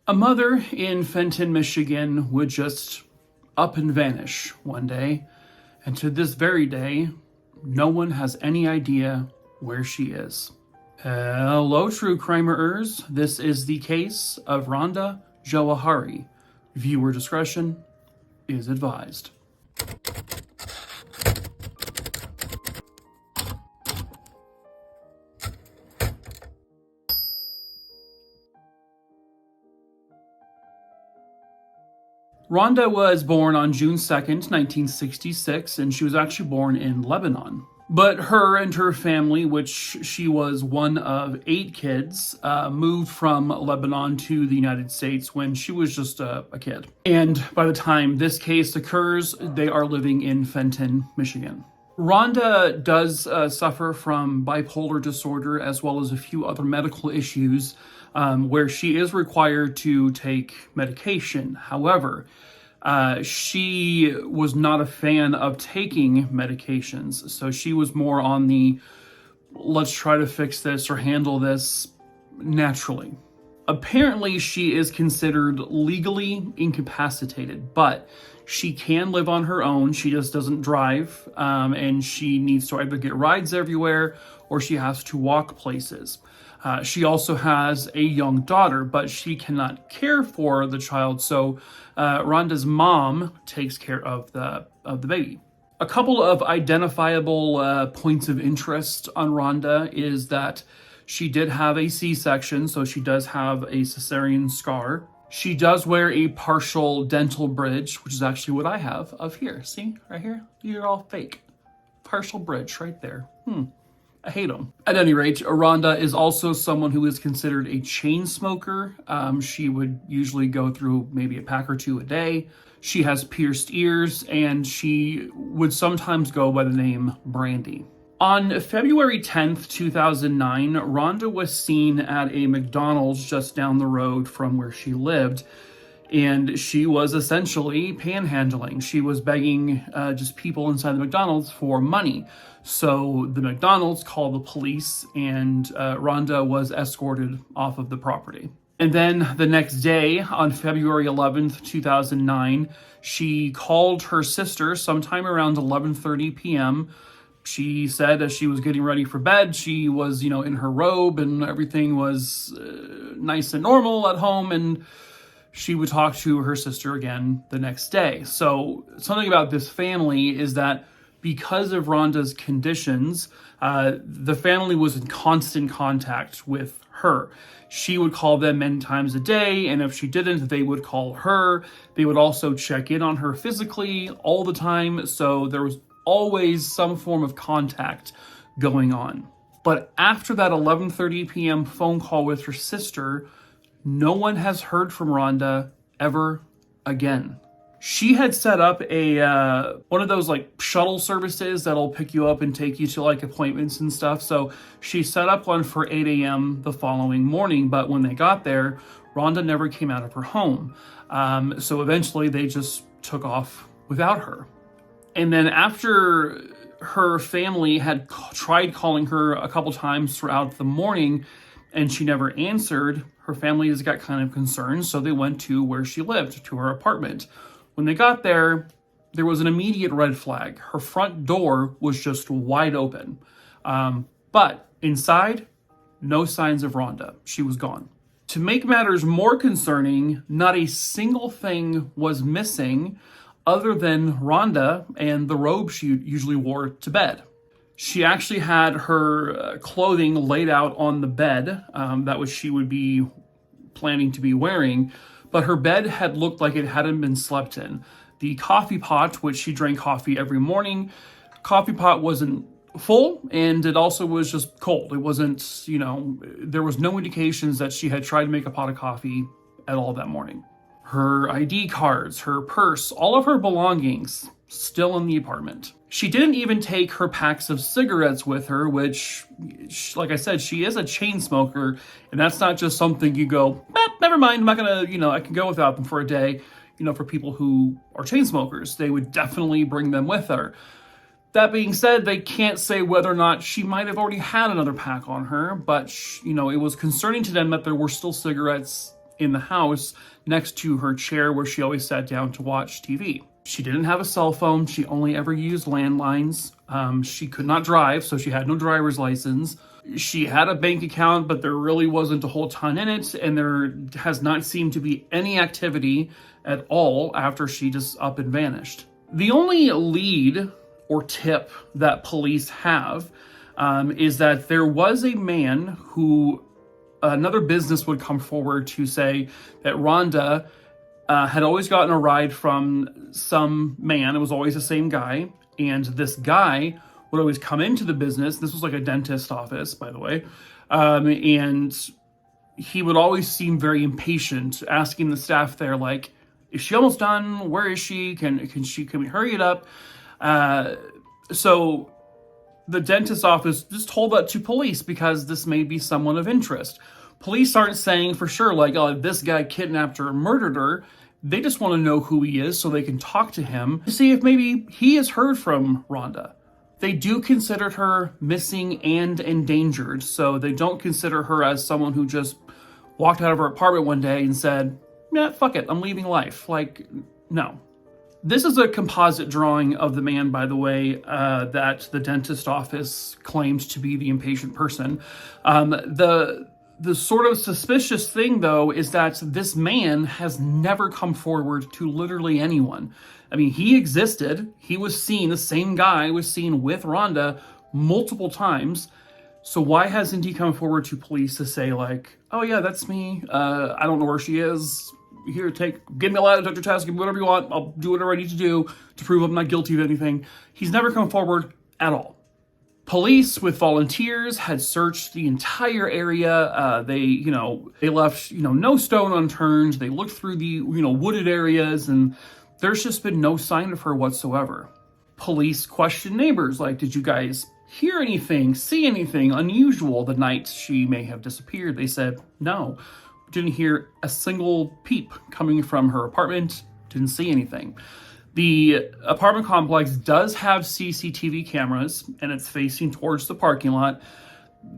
A mother in Fenton, Michigan would just up and vanish one day, and to this very day, no one has any idea where she is. Hello, true crimerers. This is the case of Randa Jawhari. Viewer discretion is advised. Randa was born on June 2nd, 1966, and she was actually born in Lebanon. But her and her family, which she was one of 8 kids, moved from Lebanon to the United States when she was just a kid. And by the time this case occurs, they are living in Fenton, Michigan. Randa does suffer from bipolar disorder as well as a few other medical issues where she is required to take medication. However, she was not a fan of taking medications, so she was more on the let's try to fix this or handle this naturally. Apparently, she is considered legally incapacitated, but she can live on her own. She just doesn't drive, and she needs to either get rides everywhere or she has to walk places. She also has a young daughter, but she cannot care for the child, so Rhonda's mom takes care of the baby. A couple of identifiable points of interest on Randa is that she did have a C-section, so she does have a cesarean scar. She does wear a partial dental bridge, which is actually what I have of here. See, right here? These are all fake. Partial bridge right there. I hate them. At any rate, Randa is also someone who is considered a chain smoker. She would usually go through maybe a pack or 2 a day. She has pierced ears, and she would sometimes go by the name Brandy. On February 10th, 2009, Randa was seen at a McDonald's just down the road from where she lived, and she was essentially panhandling. She was begging just people inside the McDonald's for money. So the McDonald's called the police, and Randa was escorted off of the property. And then the next day, on February 11th, 2009, she called her sister sometime around 11:30 p.m., She said as she was getting ready for bed, she was, in her robe and everything was nice and normal at home, and she would talk to her sister again the next day. So something about this family is that because of Rhonda's conditions, the family was in constant contact with her. She would call them many times a day, and if she didn't, they would call her. They would also check in on her physically all the time, so there was always some form of contact going on. But after that 11:30 p.m. phone call with her sister, no one has heard from Randa ever again. She had set up a one of those shuttle services that'll pick you up and take you to appointments and stuff. So she set up one for 8 a.m. the following morning, but when they got there, Randa never came out of her home. So eventually they just took off without her. And then after her family had tried calling her a couple times throughout the morning and she never answered, her family has got kind of concerned, so they went to where she lived, to her apartment. When they got there, there was an immediate red flag. Her front door was just wide open. But inside, no signs of Randa. She was gone. To make matters more concerning, not a single thing was missing other than Randa and the robe she usually wore to bed. She actually had her clothing laid out on the bed that she would be planning to be wearing, but her bed had looked like it hadn't been slept in. The coffee pot, which she drank coffee every morning, coffee pot wasn't full, and it also was just cold. It wasn't, there was no indications that she had tried to make a pot of coffee at all that morning. Her ID cards, her purse, all of her belongings still in the apartment. She didn't even take her packs of cigarettes with her, which, like I said, she is a chain smoker, and that's not just something you go, never mind, I'm not gonna, I can go without them for a day. For people who are chain smokers, they would definitely bring them with her. That being said, they can't say whether or not she might have already had another pack on her, but, it was concerning to them that there were still cigarettes in the house next to her chair where she always sat down to watch TV. She didn't have a cell phone. She only ever used landlines. She could not drive, so she had no driver's license. She had a bank account, but there really wasn't a whole ton in it, and there has not seemed to be any activity at all after she just up and vanished. The only lead or tip that police have is that there was a man who another business would come forward to say that Randa had always gotten a ride from some man. It was always the same guy. And this guy would always come into the business. This was like a dentist office, by the way. And he would always seem very impatient, asking the staff there, like, is she almost done? Where is she? Can we hurry it up? So the dentist office just told that to police because this may be someone of interest. Police aren't saying for sure, like, oh, this guy kidnapped her or murdered her. They just want to know who he is so they can talk to him to see if maybe he has heard from Randa. They do consider her missing and endangered, so they don't consider her as someone who just walked out of her apartment one day and said, yeah, fuck it, I'm leaving life. Like, no. This is a composite drawing of the man, by the way, that the dentist office claimed to be the impatient person. The sort of suspicious thing, though, is that this man has never come forward to literally anyone. I mean, he existed. He was seen, the same guy was seen with Randa multiple times. So why hasn't he come forward to police to say, like, oh yeah, that's me. I don't know where she is. Here, give me a lie detector test, give me whatever you want. I'll do whatever I need to do to prove I'm not guilty of anything. He's never come forward at all. Police with volunteers had searched the entire area. They left, no stone unturned. They looked through the, wooded areas, and there's just been no sign of her whatsoever. Police questioned neighbors, like, did you guys hear anything, see anything unusual the night she may have disappeared? They said, no. Didn't hear a single peep coming from her apartment. Didn't see anything. The apartment complex does have CCTV cameras, and it's facing towards the parking lot.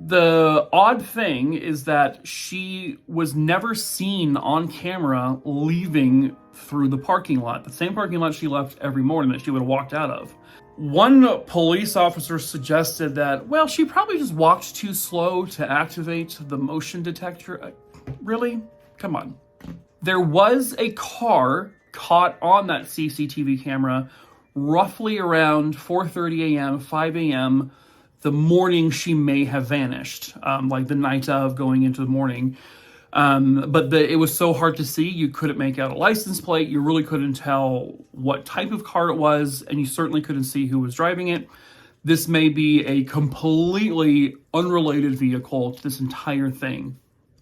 The odd thing is that she was never seen on camera leaving through the parking lot, the same parking lot she left every morning that she would have walked out of. One police officer suggested that, well, she probably just walked too slow to activate the motion detector. Really? Come on. There was a car caught on that CCTV camera roughly around 4:30 a.m., 5 a.m., the morning she may have vanished, like the night of going into the morning. But it was so hard to see, you couldn't make out a license plate, you really couldn't tell what type of car it was, and you certainly couldn't see who was driving it. This may be a completely unrelated vehicle to this entire thing.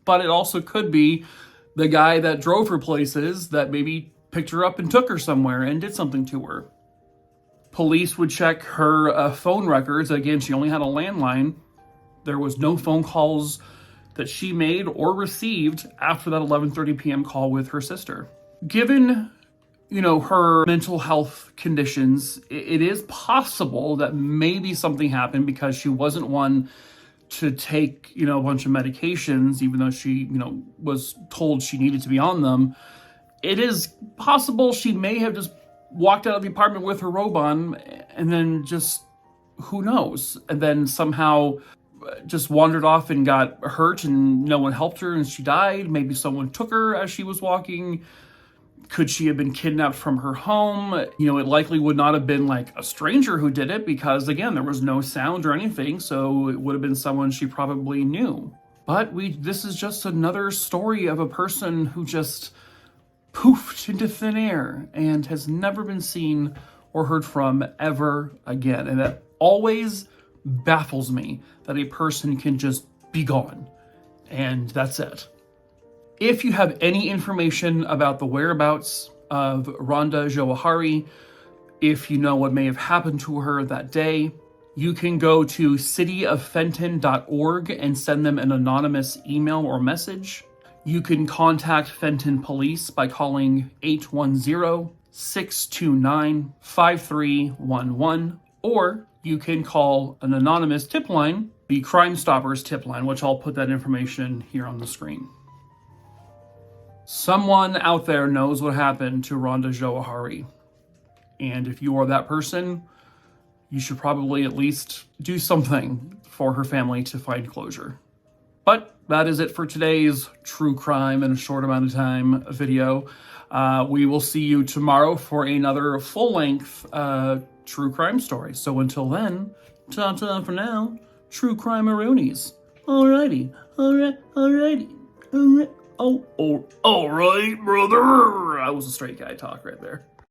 But it also could be the guy that drove her places that maybe picked her up and took her somewhere and did something to her. Police would check her phone records. Again, she only had a landline. There was no phone calls that she made or received after that 11:30 p.m. call with her sister. Given, her mental health conditions, it is possible that maybe something happened because she wasn't one to take, a bunch of medications, even though she, was told she needed to be on them. It is possible she may have just walked out of the apartment with her robe on and then just, who knows, and then somehow just wandered off and got hurt and no one helped her and she died. Maybe someone took her as she was walking. Could she have been kidnapped from her home? It likely would not have been like a stranger who did it because, again, there was no sound or anything, so it would have been someone she probably knew. But this is just another story of a person who just poofed into thin air and has never been seen or heard from ever again. And that always baffles me, that a person can just be gone. And that's it. If you have any information about the whereabouts of Randa Jawhari, if you know what may have happened to her that day, you can go to cityoffenton.org and send them an anonymous email or message. You can contact Fenton Police by calling 810-629-5311, or you can call an anonymous tip line, the Crime Stoppers tip line, which I'll put that information here on the screen. Someone out there knows what happened to Randa Jawhari. And if you are that person, you should probably at least do something for her family to find closure. But that is it for today's true crime in a short amount of time video. We will see you tomorrow for another full-length true crime story. So until then, ta-ta for now, true crime-a-roonies. Alrighty, alright, alright, brother. That was a straight guy talk right there.